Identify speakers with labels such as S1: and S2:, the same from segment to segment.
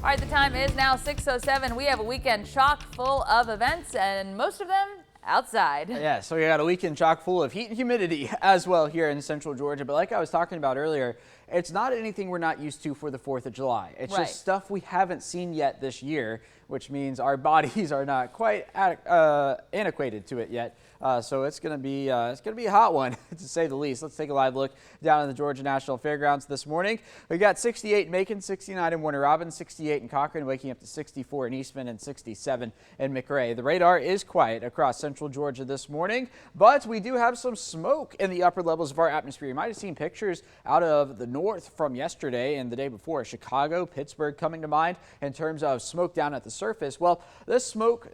S1: All right, the time is now 6:07. We have a weekend chock full of events, and most of them outside.
S2: Yeah, so we got a weekend chock full of heat and humidity as well here in central Georgia. But like I was talking about earlier, it's not anything we're not used to for the 4th of July. It's
S1: Right.
S2: just stuff we haven't seen yet this year, which means our bodies are not quite antiquated to it yet. So it's gonna be a hot one to say the least. Let's take a live look down in the Georgia National Fairgrounds this morning. We got 68 in Macon, 69 in Warner Robins, 68 in Cochran, waking up to 64 in Eastman and 67 in McRae. The radar is quiet across central Georgia this morning, but we do have some smoke in the upper levels of our atmosphere. You might have seen pictures out of the north from yesterday and the day before. Chicago, Pittsburgh coming to mind in terms of smoke down at the surface. Well, this smoke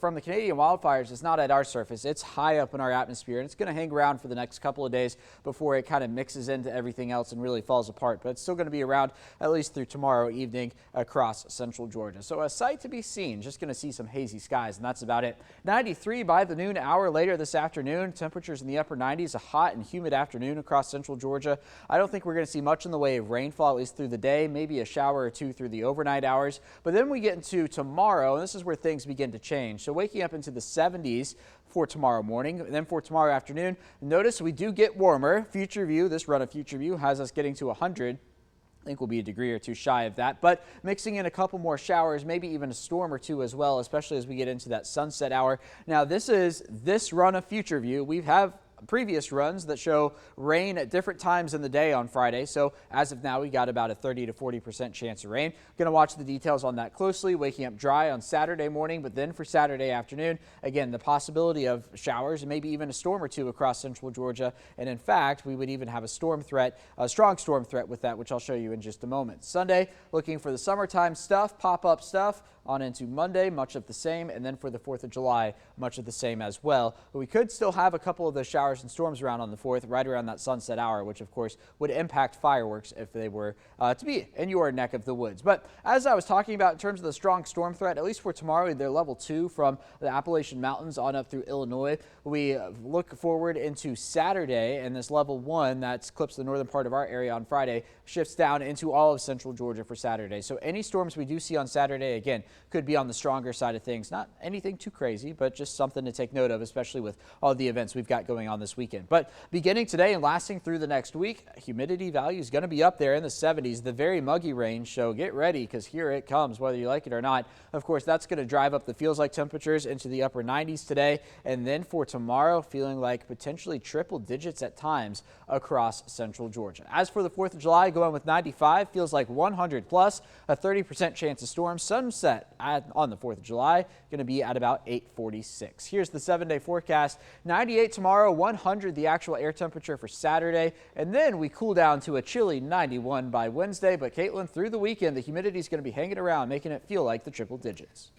S2: from the Canadian wildfires is not at our surface. It's high up in our atmosphere, and it's going to hang around for the next couple of days before it kind of mixes into everything else and really falls apart. But it's still going to be around at least through tomorrow evening across central Georgia. So a sight to be seen. Just going to see some hazy skies, and that's about it. 93 by the noon hour later this afternoon. Temperatures in the upper 90s. A hot and humid afternoon across central Georgia. I don't think we're going to see much in the way of rainfall, at least through the day. Maybe a shower or two through the overnight hours. But then we get into tomorrow, and this is where things begin to change. So waking up into the 70s for tomorrow morning, and then for tomorrow afternoon, notice we do get warmer. Future View, this run of Future View has us getting to 100. I think we'll be a degree or two shy of that, but mixing in a couple more showers, maybe even a storm or two as well, especially as we get into that sunset hour. Now, this is this run of Future View. We have previous runs that show rain at different times in the day on Friday. So as of now, we got about a 30 to 40% chance of rain. Going to watch the details on that closely. Waking up dry on Saturday morning, but then for Saturday afternoon, again, the possibility of showers and maybe even a storm or two across central Georgia. And in fact, we would even have a storm threat, a strong storm threat with that, which I'll show you in just a moment. Sunday, looking for the summertime stuff, pop-up stuff on into Monday, much of the same. And then for the 4th of July, much of the same as well. But we could still have a couple of those showers and storms around on the 4th, right around that sunset hour, which of course would impact fireworks if they were to be in your neck of the woods. But as I was talking about in terms of the strong storm threat, at least for tomorrow, they're level 2 from the Appalachian Mountains on up through Illinois. We look forward into Saturday, and this level 1 that clips the northern part of our area on Friday shifts down into all of central Georgia for Saturday. So any storms we do see on Saturday, again, could be on the stronger side of things. Not anything too crazy, but just something to take note of, especially with all the events we've got going on this weekend. But beginning today and lasting through the next week, humidity value is going to be up there in the 70s, the very muggy range. So get ready, because here it comes, whether you like it or not. Of course, that's going to drive up the feels like temperatures into the upper 90s today. And then for tomorrow, feeling like potentially triple digits at times across central Georgia. As for the 4th of July, going with 95, feels like 100 plus, a 30% chance of storms. Sunset on the 4th of July, going to be at about 8:46. Here's the 7-day forecast. 98 tomorrow, 100 the actual air temperature for Saturday, and then we cool down to a chilly 91 by Wednesday. But Caitlin, through the weekend, the humidity is going to be hanging around, making it feel like the triple digits.